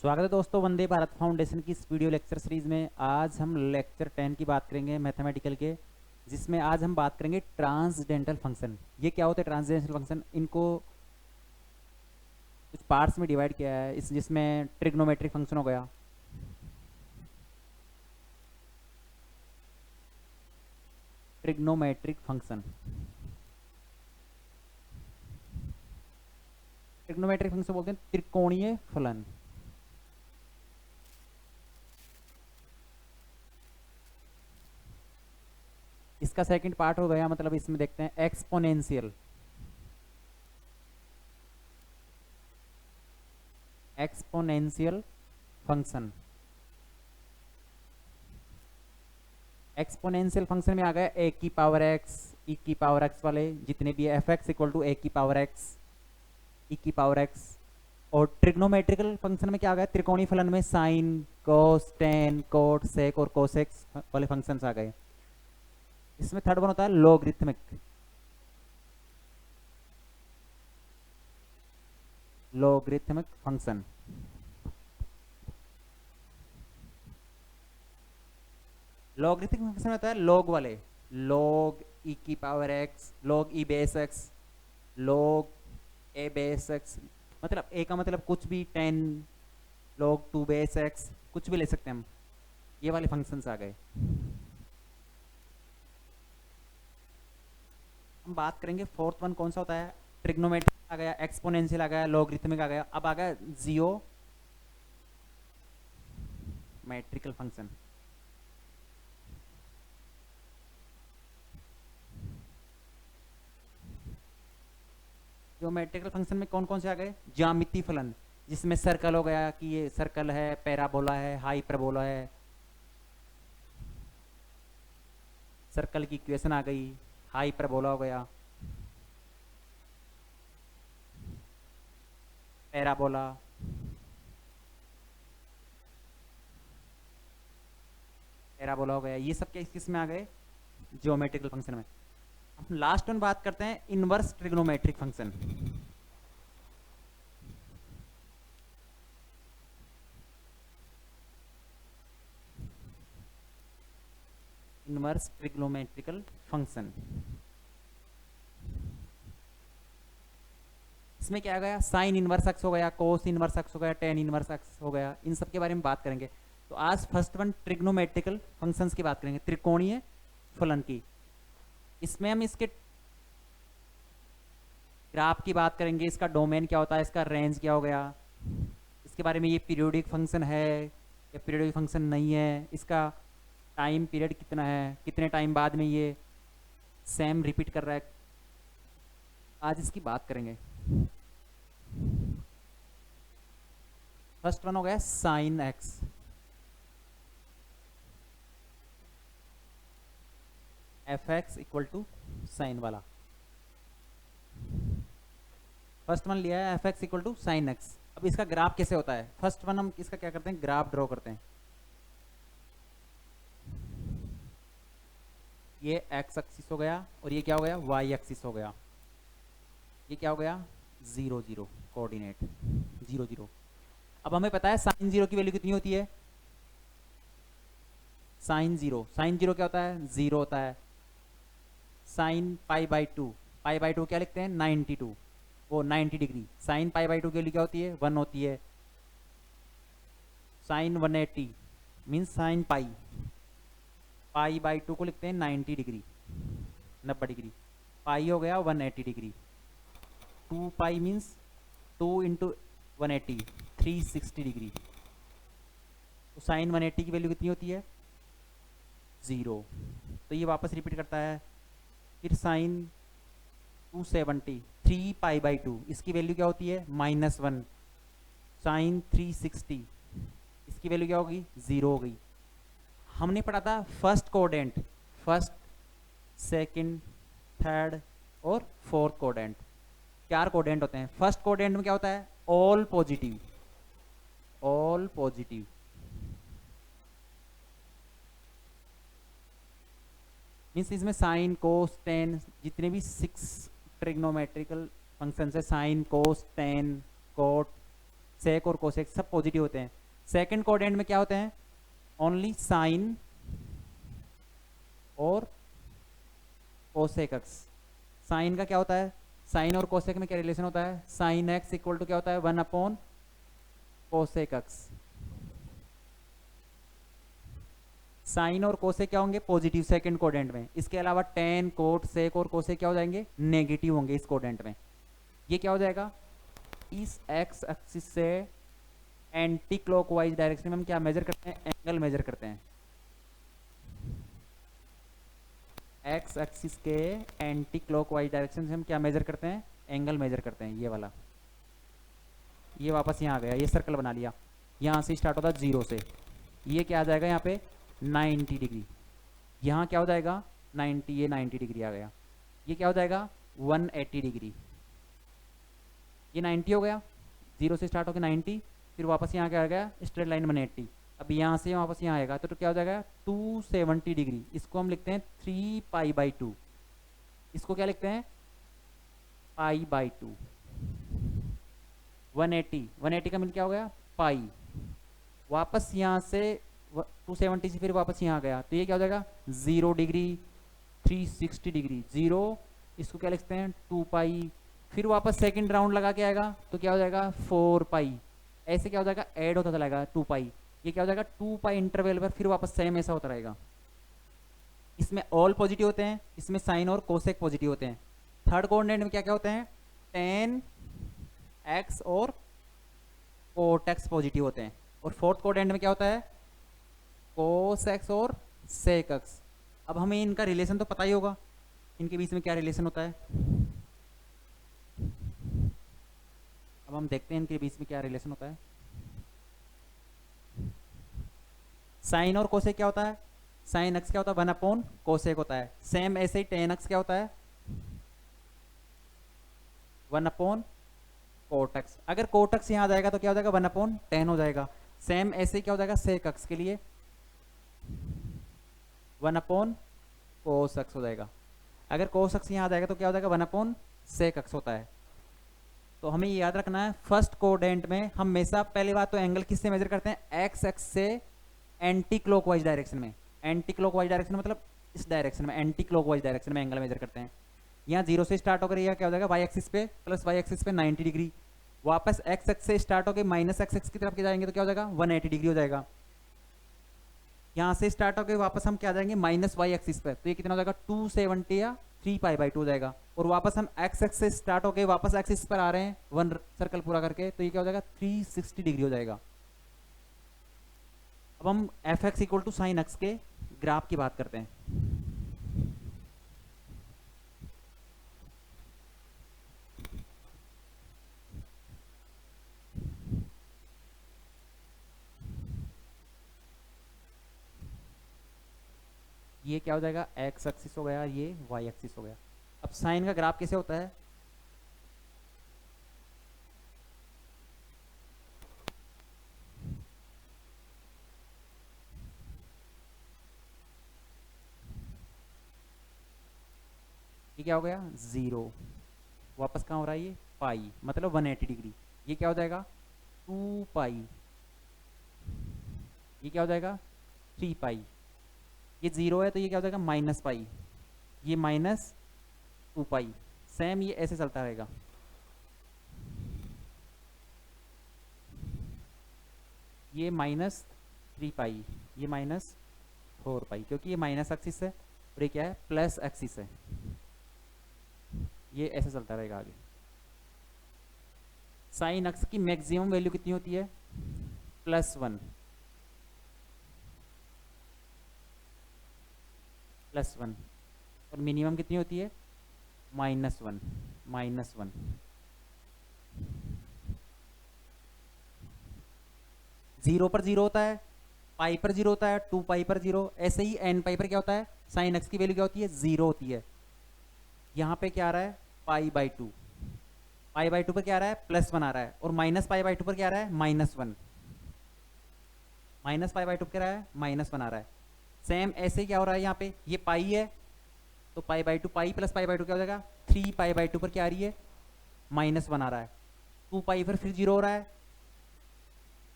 स्वागत है दोस्तों वंदे भारत फाउंडेशन की इस वीडियो लेक्चर सीरीज में। आज हम लेक्चर 10 की बात करेंगे मैथमेटिकल के, जिसमें आज हम बात करेंगे ट्रांसडेंटल फंक्शन। ये क्या होते हैं ट्रांसडेंटल फंक्शन? इनको कुछ पार्ट्स में डिवाइड किया है इस जिसमें ट्रिग्नोमेट्रिक फंक्शन हो गया, ट्रिग्नोमेट्रिक फंक्शन। ट्रिग्नोमेट्रिक फंक्शन बोलते हैं त्रिकोणीय फलन। इसका सेकंड पार्ट हो गया, मतलब इसमें देखते हैं exponential. Exponential function. Exponential function में आ गया ए की पावर एक्स, ई की पावर एक्स वाले जितने भी एफ एक्स इक्वल टू ए की पावर एक्स, ई की पावर एक्स। और ट्रिग्नोमेट्रिकल फंक्शन में क्या आ गया? त्रिकोणीय फलन में साइन, कोस, टेन, कोट, सेक और कोसेक्स वाले फंक्शंस आ गए। इसमें थर्ड वन होता है logarithmic. Logarithmic function. Logarithmic function होता है लॉग वाले, लॉग ई की power x, log e base x, log a base x. मतलब ए का मतलब कुछ भी, 10, लॉग 2 बेस एक्स, कुछ भी ले सकते हैं हम। ये वाले फंक्शंस आ गए। हम बात करेंगे फोर्थ वन कौन सा होता है? ट्रिग्नोमेट्रिक आ गया, एक्सपोनेंशियल आ गया, लॉगरिथमिक आ गया, अब आ गया जियोमेट्रिकल फंक्शन। ज्योमेट्रिकल फंक्शन में कौन कौन से आ गए? ज्यामितीय फलन, जिसमें सर्कल हो गया कि ये सर्कल है, पैराबोला है, हाइपरबोला है। सर्कल की इक्वेशन आ गई, हाइपरबोला हो गया, पैराबोला, पैराबोला हो गया। ये सब किस में आ गए? ज्योमेट्रिकल फंक्शन में। अब लास्ट वन बात करते हैं inverse trigonometric function. Inverse trigonometrical function. इसमें क्या आ गया? साइन इनवर्स एक्स हो गया, कोस इनवर्स एक्स हो गया, टेन इनवर्स एक्स हो गया। इन सब के बारे में बात करेंगे। तो आज फर्स्ट वन ट्रिग्नोमेट्रिकल फंक्शंस की बात करेंगे, त्रिकोणीय फलन की। इसमें हम इसके ग्राफ की बात करेंगे, इसका डोमेन क्या होता है, इसका रेंज क्या हो गया, इसके बारे में, ये पीरियोडिक फंक्शन है या पीरियोडिक फंक्शन नहीं है, इसका टाइम पीरियड कितना है, कितने टाइम बाद में ये सेम रिपीट कर रहा है। आज इसकी बात करेंगे। फर्स्ट वन हो गया sine x. F x equal to sine वाला। फर्स्ट वन लिया है f x equal to sine x. अब इसका ग्राफ कैसे होता है? फर्स्ट वन हम इसका क्या करते हैं, ग्राफ ड्रॉ करते हैं। ये एक्स एक्सिस हो गया और ये क्या हो गया? वाई एक्सिस हो गया। ये क्या हो गया? 0 0 कोऑर्डिनेट 0 0। अब हमें पता है साइन 0 की वैल्यू कितनी होती है? साइन 0 क्या होता है? 0 होता है। साइन π/2, π/2 क्या लिखते हैं? 92, वो 90 डिग्री। साइन π/2 की वैल्यू क्या होती है? 1 होती है। साइन 180 मीन्स साइन π/2 को लिखते हैं 90 डिग्री, 90 डिग्री। पाई हो गया 180 डिग्री। 2 पाई मीन्स 2 इंटू 180, 360 डिग्री। तो साइन 180 की वैल्यू कितनी होती है? 0। तो ये वापस रिपीट करता है। फिर साइन 270, 3π/2, इसकी वैल्यू क्या होती है? -1। साइन 360, इसकी वैल्यू क्या होगी? 0 हो गई। हमने पढ़ा था first coordinate, first, second, third और फोर्थ कोऑर्डिनेट। 4 कोऑर्डिनेट होते हैं। फर्स्ट कोऑर्डिनेट में क्या होता है? All positive, all positive. Means इसमें साइन, कोस, टेन, जितने भी 6 ट्रिग्नोमेट्रिकल फंक्शन है, साइन, कोस, टेन, कोट, सेक और कोसेक सब पॉजिटिव होते हैं। सेकंड कोऑर्डिनेट में क्या होते हैं? ओनली साइन और कोसेक एक्स। साइन का क्या होता है? साइन और कोसेक में क्या रिलेशन होता है? साइन एक्स इक्वल टू क्या होता है? 1 अपॉन कोसेक एक्स। साइन और कोसेक क्या होंगे? पॉजिटिव सेकंड कोऑर्डिनेट में। इसके अलावा टेन, कोट, सेक और कोसेक क्या हो जाएंगे? नेगेटिव होंगे इस कोऑर्डिनेट में। ये क्या हो जाएगा? इस एक्स एक्सिस से एंटी क्लॉकवाइज डायरेक्शन में हम क्या मेजर करते हैं? एंगल मेजर करते हैं। एक्स एक्सिस के एंटी क्लॉकवाइज डायरेक्शन से हम क्या मेजर करते हैं? एंगल मेजर करते हैं। ये वाला, ये वापस यहाँ आ गया, ये सर्कल बना लिया। यहाँ से स्टार्ट होता है 0 से, ये क्या आ जाएगा यहाँ पे? 90 डिग्री। यहाँ क्या हो जाएगा? 90, ये 90 डिग्री आ गया। ये क्या हो जाएगा? 180 डिग्री। ये 90 हो गया, 0 से स्टार्ट होकर 90, फिर वापस यहाँ क्या आ गया? Straight line 180। अब यहाँ से वापस यहाँ आएगा तो क्या हो जाएगा? 270 डिग्री। इसको हम लिखते हैं 3 पाई/2। इसको क्या लिखते हैं? पाई/2। 180 का मिल क्या हो गया? पाई। वापस यहाँ से 270 से फिर वापस यहाँ गया तो ये क्या हो जाएगा? 0 डिग्री, 360 डिग्री, 0, इसको क्या लिखते हैं? 2 पाई। फिर वापस सेकंड राउंड लगा के आएगा तो क्या हो जाएगा? 4 पाई। ऐसे क्या हो जाएगा? ऐड होता चलाएगा 2 पाई। ये क्या हो जाएगा? 2 पाई इंटरवल पर फिर वापस सेम ऐसा होता रहेगा। इसमें ऑल पॉजिटिव होते हैं, इसमें साइन और कोसेक पॉजिटिव होते हैं। थर्ड कोऑर्डिनेट में क्या क्या होते हैं? टेन एक्स और कोट एक्स पॉजिटिव होते हैं। और फोर्थ कोऑर्डिनेट में क्या होता है? कोस एक्स और सेक एक्स। अब हमें इनका रिलेशन तो पता ही होगा, इनके बीच में क्या रिलेशन होता है। अब हम देखते हैं इनके बीच में क्या रिलेशन होता है। साइन और कोसेक क्या होता है? साइन एक्स क्या होता है? 1 अपॉन कोसेक होता है। सेम ऐसे ही टेन एक्स क्या होता है? 1 अपॉन कोट एक्स। अगर कोट एक्स यहाँ आ जाएगा तो क्या हो जाएगा? 1 अपॉन 10 हो जाएगा। सेम ऐसे ही क्या हो जाएगा? सेक एक्स के लिए 1 अपॉन कोस एक्स हो जाएगा। अगर कोस एक्स यहाँ आ जाएगा तो क्या हो जाएगा? 1 अपॉन सेक एक्स होता है। तो हमें ये याद रखना है, फर्स्ट कोऑर्डिनेट में हम हमेशा पहली बात तो एंगल किससे मेजर करते हैं? एक्स एक्स से एंटी क्लॉकवाइज डायरेक्शन में। एंटी क्लॉकवाइज डायरेक्शन मतलब इस डायरेक्शन में, एंटी क्लॉकवाइज डायरेक्शन में एंगल मेजर करते हैं। यहाँ 0 से स्टार्ट होकर यह क्या हो जाएगा? वाई एक्सिस पे प्लस वाई एक्सिस पे 90 डिग्री। वापस एक्स एक्स से स्टार्ट होकर माइनस एक्स एक्स की तरफ जाएंगे तो क्या हो जाएगा? 180 डिग्री हो जाएगा। यहाँ से स्टार्ट होकर वापस हम क्या जाएंगे? माइनस वाई एक्सिस पे, तो ये कितना हो जाएगा? 270 या 3 पाई/2 हो जाएगा। और वापस हम एक्स एक्स से स्टार्ट होकर वापस एक्सिस पर आ रहे हैं 1 सर्कल पूरा करके, तो ये क्या हो जाएगा? 360 डिग्री हो जाएगा। अब हम f x equal to sine x के ग्राफ की बात करते हैं। ये क्या हो जाएगा? एक्स एक्सिस हो गया, ये वाई एक्सिस हो गया। अब साइन का ग्राफ कैसे होता है? ये क्या हो गया? 0, वापस कहाँ हो रहा है? ये पाई, मतलब 180 डिग्री। ये क्या हो जाएगा? 2 पाई। ये क्या हो जाएगा? 3 पाई। ये 0 है तो ये क्या हो जाएगा? Minus pi. ये माइनस 2 पाई। सेम ये ऐसे चलता रहेगा। ये माइनस 3 पाई, ये माइनस 4 पाई, क्योंकि ये माइनस एक्सिस है और ये क्या है? प्लस एक्सिस है। ये ऐसे चलता रहेगा आगे। साइन एक्स की मैक्सिमम वैल्यू कितनी होती है? +1, +1। और मिनिमम कितनी होती है? -1, -1। जीरो पर 0 होता है, पाई पर 0 होता है, 2 पाई पर 0, ऐसे ही n पाई पर क्या होता है? साइन एक्स की वैल्यू क्या होती है? 0 होती है। यहाँ पे क्या आ रहा है? पाई/2। पाई/2 पर क्या आ रहा है? +1 आ रहा है। और माइनस पाई/2 पर क्या आ रहा है? -1। माइनस पाई/2 पर क्या आ रहा है? -1 आ रहा है। सेम ऐसे ही क्या हो रहा है यहाँ पे? ये पाई है तो पाई/2, पाई प्लस पाई/2 क्या हो जाएगा? 3 पाई/2 पर क्या आ रही है? -1 आ रहा है। 2 पाई पर फिर 0 हो रहा है,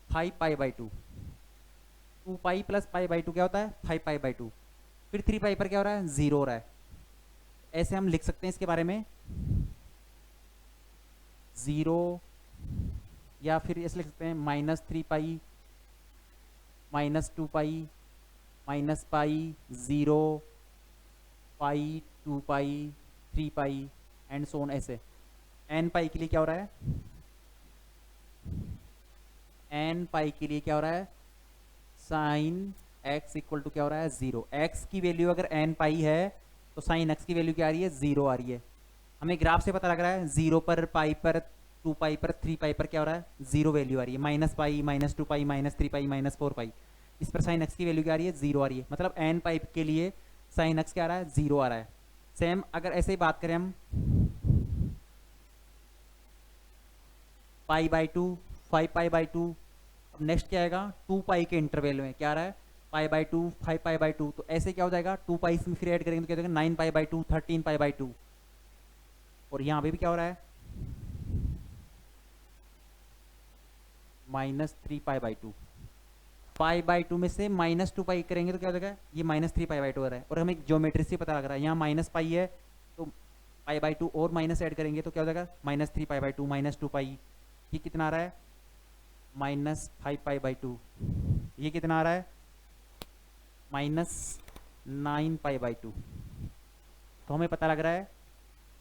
five pi by two, 2 pi plus pi by two क्या होता है 5 पाई बाई 2, फिर 3 पाई पर क्या हो रहा है 0 हो रहा है। ऐसे हम लिख सकते हैं इसके बारे में 0, या फिर ऐसे लिख सकते हैं -3 पाई, -2 पाई, -पाई, 0 पाई, 2 पाई, 3 पाई एंड सो ऑन। ऐसे n पाई के लिए क्या हो रहा है, n पाई के लिए क्या हो रहा है साइन x इक्वल टू क्या हो रहा है 0। x की वैल्यू अगर n पाई है तो साइन x की वैल्यू क्या आ रही है 0 आ रही है। हमें ग्राफ से पता लग रहा है 0 पर, पाई पर, 2 पाई पर, 3 पाई पर क्या हो रहा है 0 वैल्यू आ रही है, -पाई, -2 पाई, -3 पाई, -4 पाई, इस पर साइन x की वैल्यू क्या आ रही है 0 आ रही है। मतलब n पाई के लिए साइन x क्या आ रहा है 0 आ रहा है। सेम अगर ऐसे ही बात करें हम पाई/2, 5 पाई/2, अब नेक्स्ट क्या आएगा 2 पाई के इंटरवल में क्या आ रहा है पाई/2, 5 पाई/2, तो ऐसे क्या हो जाएगा 2 पाई इसमें फिर ऐड करेंगे तो क्या हो जाएगा 9 पाई/2, 13 पाई/2, और यहाँ पे भी क्या हो रहा है -3 पाई/2। पाई/2 में से -2 पाई करेंगे तो क्या हो जाएगा ये -3 पाई/2 आ रहा है, और हमें ज्योमेट्री से पता लग रहा है यहाँ माइनस पाई है तो पाई/2 और माइनस ऐड करेंगे तो क्या हो जाएगा -3 पाई/2, -2 पाई, ये कितना आ रहा है -5 पाई/2, ये कितना आ रहा है -9 पाई/2। तो हमें पता लग रहा है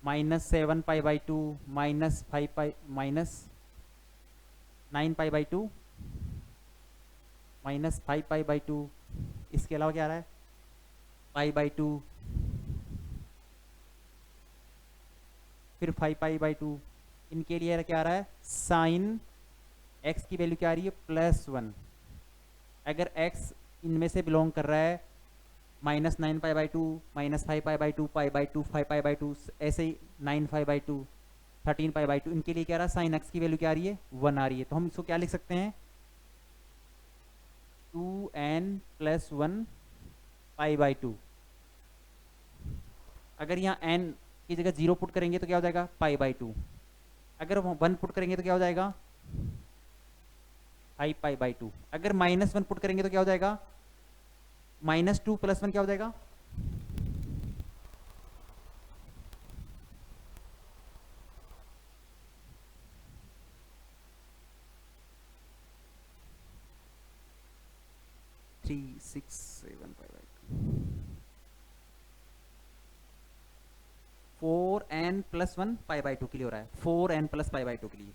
-7 पाई/2, -5 पाई, -9 पाई/2, -5 पाई/2, इसके अलावा क्या आ रहा है पाई/2, फिर 5 पाई/2, इनके लिए क्या आ रहा है साइन x की वैल्यू क्या आ रही है +1। अगर x इनमें से बिलोंग कर रहा है -9 पाई/2, -5 पाई/2, पाई/2, 5 पाई/2, ऐसे ही 9 पाई/2, 13 पाई/2, इनके लिए क्या आ रहा है साइन x की वैल्यू क्या आ रही है 1 आ रही है। तो हम इसको क्या लिख सकते हैं 2n + 1 पाई/2। अगर यहाँ n की जगह 0 पुट करेंगे तो क्या हो जाएगा पाई/2, अगर 1 पुट करेंगे तो क्या हो जाएगा 5 पाई/2, अगर -1 पुट करेंगे तो क्या हो जाएगा -2 + 1 क्या हो जाएगा 3, 6, 7 पाई/2, 4n + 1 पाई/2 के लिए हो रहा है, 4n + पाई/2 के लिए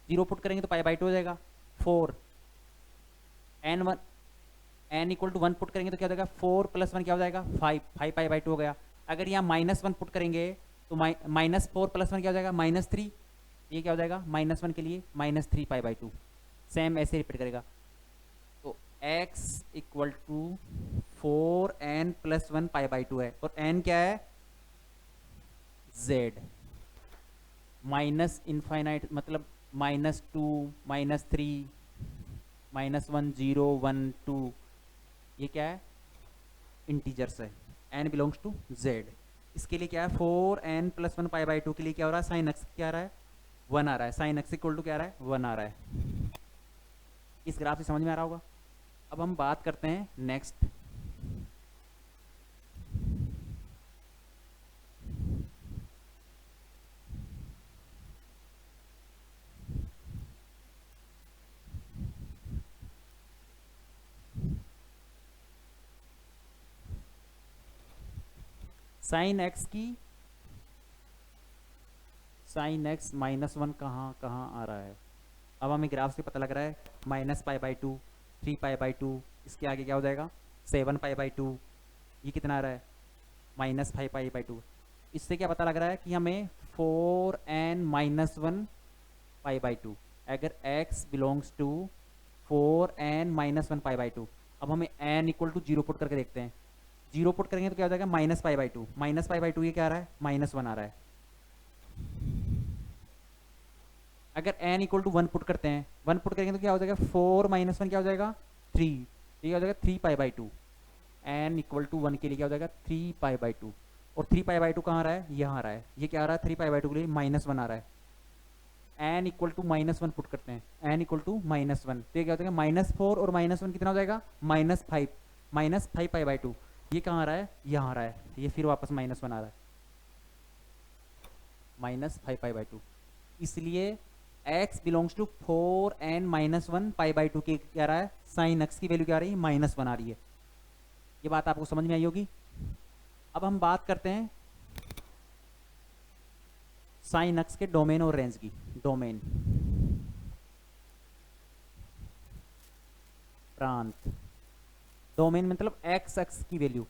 0 पुट करेंगे तो पाई/2 हो जाएगा 4, n इक्वल टू 1 पुट करेंगे तो क्या हो जाएगा 4 + 1 क्या हो जाएगा 5 पाई/2 हो गया। अगर यहाँ -1 पुट करेंगे तो -4 + 1 क्या हो जाएगा -3, ये क्या हो जाएगा -1 के लिए -3 पाई/2। सेम ऐसे रिपीट करेगा। तो x इक्वल टू 4n + 1 पाई/2 है, और n क्या है z, -∞ मतलब -2, -3, -1, 0, 1, 2, ये क्या है इंटीजर्स है, n बिलोंग्स टू z। इसके लिए क्या है 4n + 1 पाई/2 के लिए क्या हो रहा है साइन x क्या आ रहा है 1 आ रहा है, साइन x इक्वल टू क्या आ रहा है 1 आ रहा है। इस ग्राफ से समझ में आ रहा होगा। अब हम बात करते हैं नेक्स्ट, साइन x की, साइन x -1 कहाँ कहाँ आ रहा है। अब हमें ग्राफ से पता लग रहा है -पाई/2, 3 पाई/2, इसके आगे क्या हो जाएगा 7 पाई/2, ये कितना आ रहा है -5 पाई/2। इससे क्या पता लग रहा है कि हमें 4n - 1 पाई/2, अगर x बिलोंग्स टू 4n - 1 पाई/2। अब हमें n इक्वल टू 0 पुट करके देखते हैं, 0 पुट करेंगे तो क्या हो जाएगा -पाई/2, -पाई/2 ये क्या आ रहा है -1 आ रहा है। अगर n इक्वल टू 1 पुट करते हैं, 1 पुट करेंगे तो क्या हो जाएगा 4 - 1 क्या हो जाएगा 3, ये क्या हो जाएगा 3 पाई/2। n इक्वल टू 1 के लिए क्या हो जाएगा 3 पाई/2, और 3 पाई/2 कहाँ आ रहा है यहाँ आ रहा है, ये क्या आ रहा है 3 पाई/2 के लिए -1 आ रहा है। एन इक्वल टू -1 पुट करते हैं, एन इक्वल टू -1, तो ये क्या हो जाएगा -4 और -1 कितना हो जाएगा -5, -5 पाई बाई 2, ये कहाँ आ रहा है, यहाँ आ रहा है, ये फिर वापस -1 आ रहा है, -5 पाई बाई 2, इसलिए x belongs to 4n-1 pi by 2 की क्या आ रहा है, साइन x की वैल्यू क्या आ रही है, -1 आ रही है। ये बात आपको समझ में आई होगी। अब हम बात करते हैं साइन एक्स के डोमेन और रेंज की। डोमेन प्रांत, डोमेन मतलब एक्स एक्स की वैल्यू,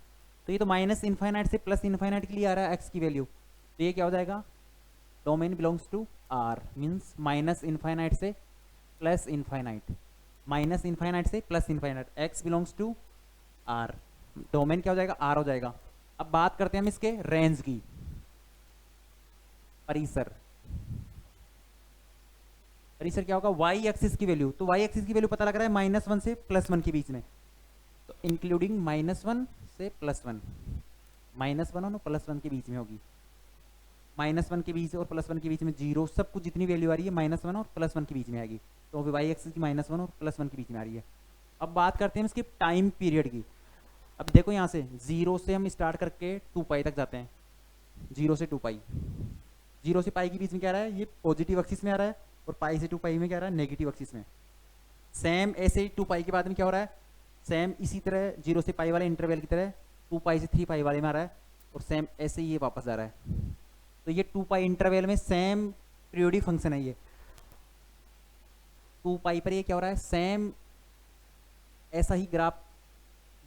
तो ये तो -∞ से +∞ के लिए आ रहा है एक्स की वैल्यू, तो ये क्या हो जाएगा, domain belongs to R, means -∞ से +∞, -∞ से +∞, x belongs to R, domain क्या हो जाएगा, आर हो जाएगा। अब बात करते हैं हम इसके रेंज की, परिसर, परिसर क्या होगा, वाई एक्सिस की वैल्यू, तो वाई एक्सिस की वैल्यू पता लग रहा है -1 से +1 के बीच में, तो इंक्लूडिंग -1 से +1, -1 और +1 के बीच में होगी, -1 के बीच और +1 के बीच में 0, सब कुछ जितनी वैल्यू आ रही है -1 और +1 के बीच में आएगी, तो वाई एक्सिस की -1 और +1 के बीच में आ रही है। अब बात करते हैं इसकी टाइम पीरियड की। अब देखो यहाँ से 0 से हम स्टार्ट करके 2 पाई तक जाते हैं, 0 से 2 पाई, 0 से पाई के बीच में क्या आ रहा है, ये पॉजिटिव एक्सिस में आ रहा है, और पाई से 2 पाई में क्या आ रहा है, नेगेटिव एक्सिस में। सेम ऐसे ही 2 पाई के बाद में क्या हो रहा है, सेम इसी तरह 0 से पाई वाले इंटरवल की तरह 2 पाई से 3 पाई वाले में आ रहा है, और सेम ऐसे ही ये वापस आ रहा है, तो ये 2 पाई इंटरवल में सेम पीरियोडिक फंक्शन है। ये 2 पाई पर ये क्या हो रहा है, सेम ऐसा ही ग्राफ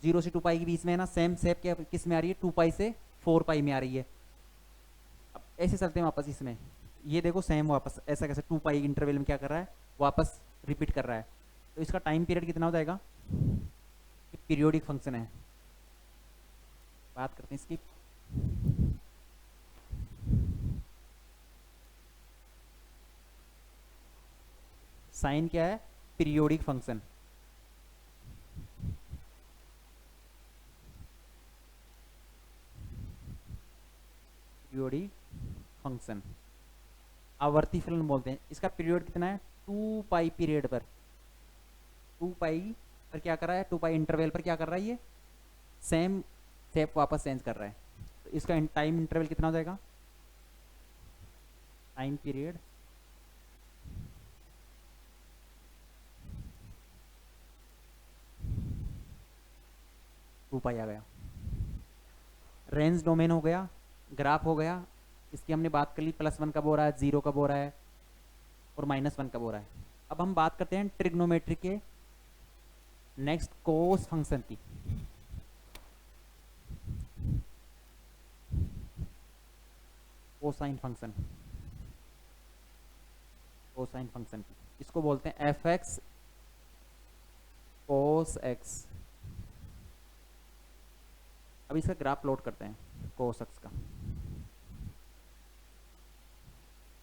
0 से 2 पाई के बीच में है ना, सेम शेप क्या किस में आ रही है, 2 पाई से 4 पाई में आ रही है। अब ऐसे चलते हैं वापस इसमें, ये देखो सेम वापस ऐसा कैसे 2 पाई इंटरवल में क्या कर रहा है, वापस रिपीट कर रहा है, तो इसका टाइम पीरियड कितना हो जाएगा, ये पीरियोडिक फंक्शन है। बात करते हैं इसकी, साइन क्या है, पीरियोडिक फंक्शन, पीरियोडिक फंक्शन, आवर्ती फलन बोलते हैं। इसका पीरियड कितना है, 2 पाई पीरियड पर, 2 पाई पर क्या कर रहा है, 2 पाई इंटरवल पर क्या कर रहा है, ये सेम शेप वापस चेंज कर रहा है, तो इसका टाइम इंटरवल कितना हो जाएगा, टाइम पीरियड 2 पाई आ गया। रेंज डोमेन हो गया, ग्राफ हो गया, इसकी हमने बात कर ली, +1 कब हो रहा है, 0 कब हो रहा है, और -1 कब हो रहा है। अब हम बात करते हैं ट्रिग्नोमेट्री के नेक्स्ट कोस फंक्शन की। कोसाइन फंक्शन, कोसाइन फंक्शन की, इसको बोलते हैं f(x) cos x। अब इसका ग्राफ प्लॉट करते हैं cos x का,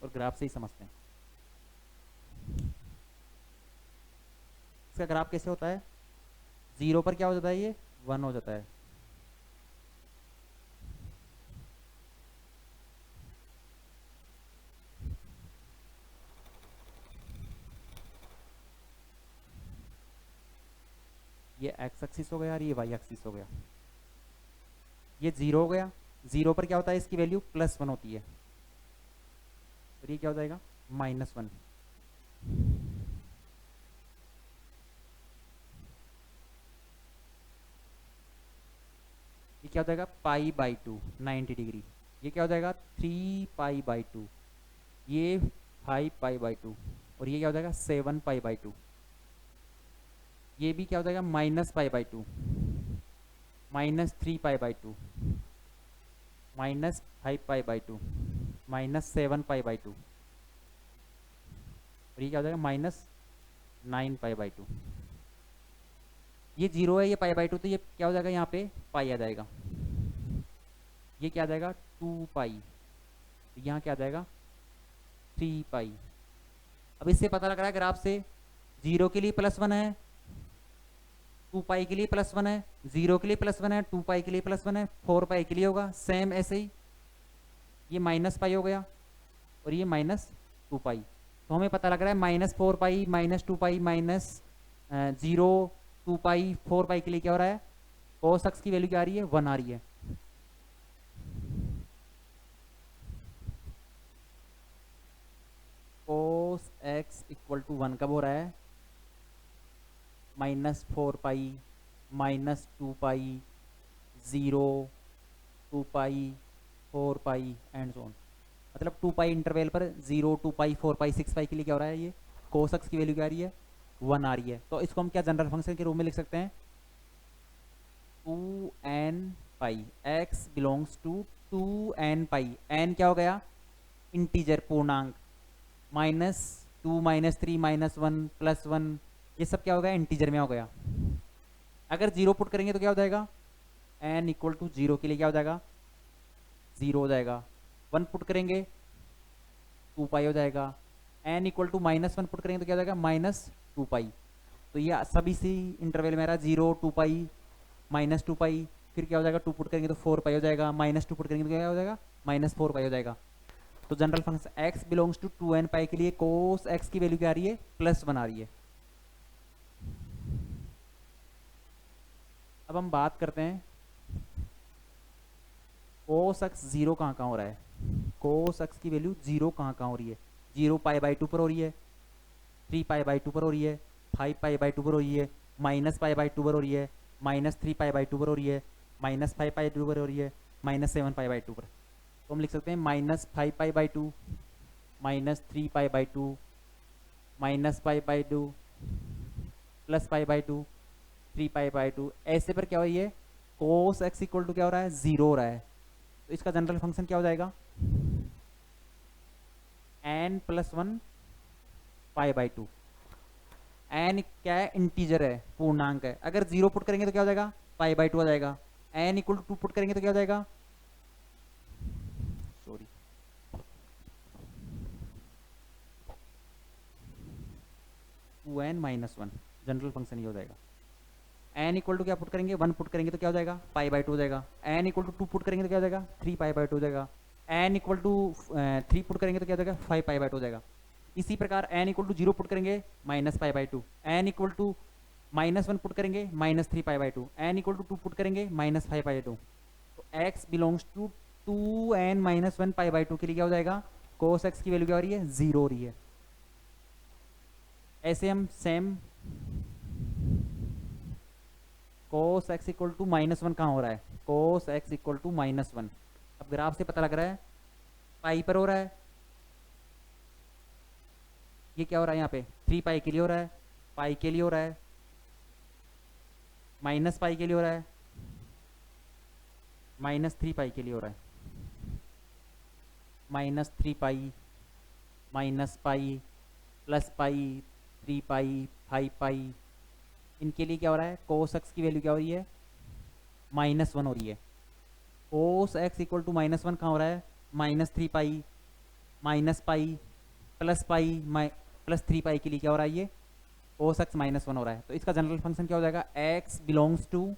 और ग्राफ से ही समझते हैं इसका ग्राफ कैसे होता है। 0 पर क्या हो जाता है, ये 1 हो जाता है, ये x एक्सिस हो गया और ये y एक्सिस हो गया, ये 0 हो गया। 0 पर क्या होता है, इसकी वैल्यू +1 होती है, और ये क्या हो जाएगा, -1। ये क्या हो जाएगा, π/2 90 डिग्री, ये क्या हो जाएगा 3π/2, ये 5π/2, और ये क्या हो जाएगा 7π/2, ये भी क्या हो जाएगा -π/2, -3π/2, -5π/2, -7π/2, और ये क्या हो जाएगा -9π/2। ये 0 है, ये π/2, तो ये क्या हो जाएगा, यहाँ पे पाई आ जाएगा, ये क्या आ जाएगा 2 पाई, यहाँ क्या आ जाएगा 3 पाई। अब इससे पता लग रहा है ग्राफ से 0 के लिए +1 है, 2 पाई के लिए +1 है, 0 के लिए +1 है, 2 पाई के लिए +1 है, 4 पाई के लिए होगा सेम ऐसे ही, ये -π हो गया और ये -2 पाई, तो हमें पता लग रहा है -4 पाई -2 पाई माइनस 0 2 पाई 4 पाई के लिए क्या हो रहा है, cos x की वैल्यू क्या आ रही है, 1 आ रही है। cos x इक्वल टू 1 कब हो रहा है, -4 पाई -2 पाई 0 2 पाई 4 पाई एंड सो ऑन, मतलब 2 पाई इंटरवल पर 0 2 पाई 4 पाई 6 पाई के लिए क्या हो रहा है, ये cos x की वैल्यू क्या आ रही है, 1 आ रही है। तो इसको हम क्या जनरल फंक्शन के रूप में लिख सकते हैं, 2n pi, x belongs to 2n pi, n क्या हो गया, इंटीजर पूर्णांक, -2 -3 -1 +1 ये सब क्या हो गया, इंटीजर में हो गया। अगर 0 पुट करेंगे तो क्या हो जाएगा, n इक्वल टू 0 के लिए क्या हो जाएगा, 0 हो जाएगा। 1 पुट करेंगे 2 पाई हो जाएगा। n इक्वल टू -1 पुट करेंगे तो क्या हो जाएगा, -2 पाई। तो ये सभी सी इंटरवल में रहा, 0 2 पाई -2 पाई, फिर क्या हो जाएगा, 2 पुट करेंगे तो 4 पाई हो जाएगा, -2 पुट करेंगे तो क्या हो जाएगा, -4 पाई हो जाएगा। तो general function x belongs to 2n pi के लिए cos x की वैल्यू क्या आ रही है, +1 आ रही है। अब हम बात करते हैं cos x 0 कहाँ कहाँ हो रहा है, cos x की वैल्यू 0 कहाँ कहाँ हो रही है, 0 पाई बाई 2 पर हो रही है, 3 पाई बाई 2 पर हो रही है, 5 पाई बाई 2 पर हो रही है, -पाई बाई 2 पर हो रही है, -3 पाई बाई 2 पर हो रही है, -5 पाई 2 पर हो रही है, -7 पाई बाई 2 पर। तो हम लिख सकते हैं -5 pi by 2 -3 pi by 2 -pi by 2 +pi by 2 3 pi by 2, ऐसे पर क्या हो रही है, cos x इक्वल टू क्या हो रहा है, 0 हो रहा है। तो इसका जनरल फंक्शन क्या हो जाएगा, n+1 पाई बाई 2। n क्या है, इंटीजर है, पूर्णांक है। अगर 0 पुट करेंगे तो क्या हो जाएगा, पाई बाई 2 आ जाएगा। n इक्वल टू 2 पुट करेंगे तो क्या हो जाएगा, सॉरी 2n-1, जनरल फंक्शन ये हो जाएगा। n इक्वल टू क्या पुट करेंगे, 1 पुट करेंगे तो क्या हो जाएगा, पाई बाई 2 हो जाएगा। n इक्वल टू 2 पुट करेंगे तो क्या हो जाएगा, 3 पाई बाई 2 हो जाएगा। n इक्वल टू 3 पुट करेंगे तो क्या हो जाएगा, 5 पाई बाई 2 हो जाएगा। इसी प्रकार n इक्वल टू 0 पुट करेंगे, -pi by 2। n equal to -1 put करेंगे, -3 pi by 2। n equal to 2 put करेंगे, -5 पाई बाई 2। तो x belongs to 2n-1 pi by 2 के लिए क्या हो जाएगा, cos x की वैल्यू क्या हो रही है, 0 हो रही है। ऐसे हम same cos x equal to -1 कहाँ हो रहा है, cos x इक्वल टू -1, अब ग्राफ से पता लग रहा है पाई पर हो रहा है। ये क्या हो रहा है, यहाँ पे 3 पाई के लिए हो रहा है, पाई के लिए हो रहा है, -पाई के लिए हो रहा है, -3 पाई के लिए हो रहा है, -3 पाई पाई +पाई 3 पाई 5 पाई, इनके लिए क्या हो रहा है, cos x की वैल्यू क्या हो रही है, -1 हो रही है। cos x इक्वल टू -1 कहाँ हो रहा है, -3 पाई पाई +3 पाई के लिए क्या हो रहा है, ये cos x -1 हो रहा है। तो इसका जनरल फंक्शन क्या हो जाएगा, x belongs to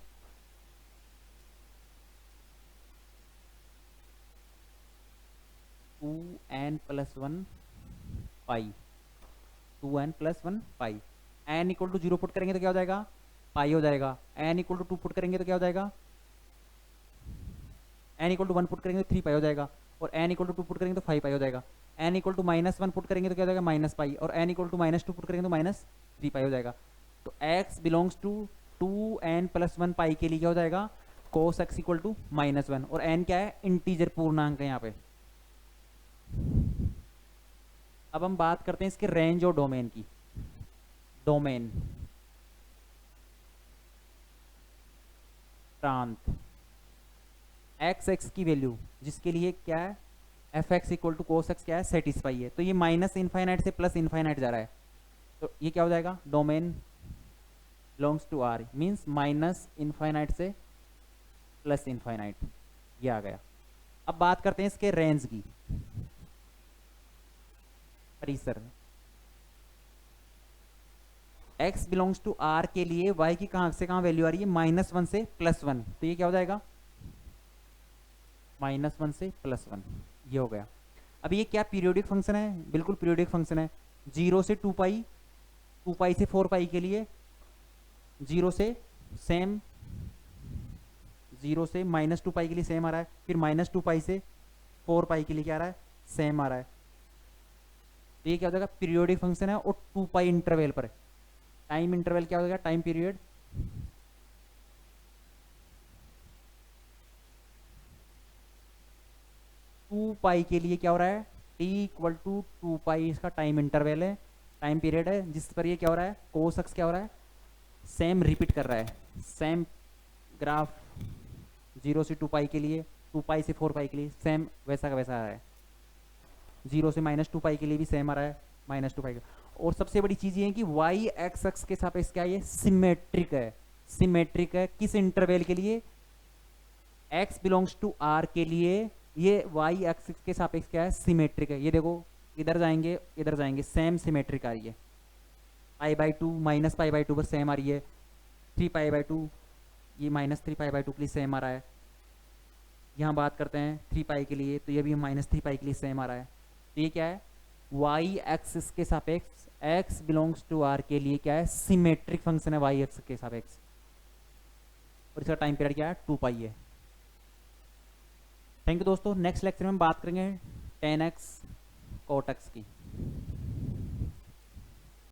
2n+1 pi, 2n+1 pi. n equal to 0 put करेंगे तो क्या हो जाएगा, पाई हो जाएगा। n इक्वल टू 2 पुट करेंगे तो क्या हो जाएगा, n इक्वल टू 1 पुट करेंगे तो 3 पाई हो जाएगा, और n इक्वल टू 2 पुट करेंगे तो 5 पाई हो जाएगा। n इक्वल टू -1 पुट करेंगे तो क्या हो जाएगा, -पाई, और n इक्वल टू -2 पुट करेंगे तो -3 पाई हो जाएगा। तो x बिलोंग्स टू 2n+1 पाई के लिए क्या हो जाएगा, cos x इक्वल टू -1, और n क्या है, इंटीजर पूर्णांक है यहाँ पे। अब हम बात करते हैं इसके रेंज और डोमेन की। डोमेन प्रांत, x की वैल्यू जिसके लिए क्या है, f(x) equal to cos x क्या है, सेटिस्फाई है। तो ये -इनफाइनाइट से +इनफाइनाइट जा रहा है, तो ये क्या हो जाएगा, domain belongs to r, means -infinite से +इनफाइनाइट, ये आ गया। अब बात करते हैं इसके रेंज की, परिसर। x बिलोंग्स टू r के लिए y की कहां से कहां वैल्यू आ रही है, -1 से +1, तो ये क्या हो जाएगा, -1 से +1, ये हो गया। अब ये क्या पीरियोडिक फंक्शन है, बिल्कुल पीरियोडिक फंक्शन है। 0 से 2 पाई, 2 पाई से 4 पाई के लिए 0 से सेम, 0 से -2 पाई के लिए सेम आ रहा है, फिर -2 पाई से 4 पाई के लिए क्या आ रहा है, सेम आ रहा है। तो ये क्या हो जाएगा, पीरियोडिक फंक्शन है और 2 पाई इंटरवल पर। टाइम इंटरवल क्या हो जाएगा, टाइम पीरियड 2 पाई के लिए क्या हो रहा है, t इक्वल टू 2 पाई इसका टाइम इंटरवल है, टाइम पीरियड है, जिस पर ये क्या हो रहा है, कोस एक्स क्या हो रहा है, सेम रिपीट कर रहा है, सेम ग्राफ 0 से 2 पाई के लिए, 2 पाई से 4 पाई के लिए सेम वैसा का वैसा आ रहा है, 0 से -2 पाई के लिए भी सेम आ रहा है, -2 पाई का। और सबसे बड़ी चीज़ ये है कि वाई एक्स एक्स के सापेक्ष क्या ये सिमेट्रिक है, सिमेट्रिक है किस इंटरवल के लिए, x बिलोंग्स टू r के लिए ये y एक्सिस के सापेक्ष क्या है, सिमेट्रिक है। ये देखो इधर जाएंगे इधर जाएंगे सेम सिमेट्रिक आ रही है, π/2 -π/2 पर सेम आ रही है, 3π/2 ये -3π/2 के लिए सेम आ रहा है। यहाँ बात करते हैं 3 पाई के लिए, तो ये भी -3 पाई के लिए सेम आ रहा है। तो ये क्या है, y एक्सिस के सापेक्ष x बिलोंग्स टू r के लिए क्या है, सिमेट्रिक फंक्शन है y एक्सिस के सापेक्ष, और इसका टाइम पीरियड क्या है, 2 पाई है। थैंक यू दोस्तों, नेक्स्ट लेक्चर में हम बात करेंगे tan x cot x की।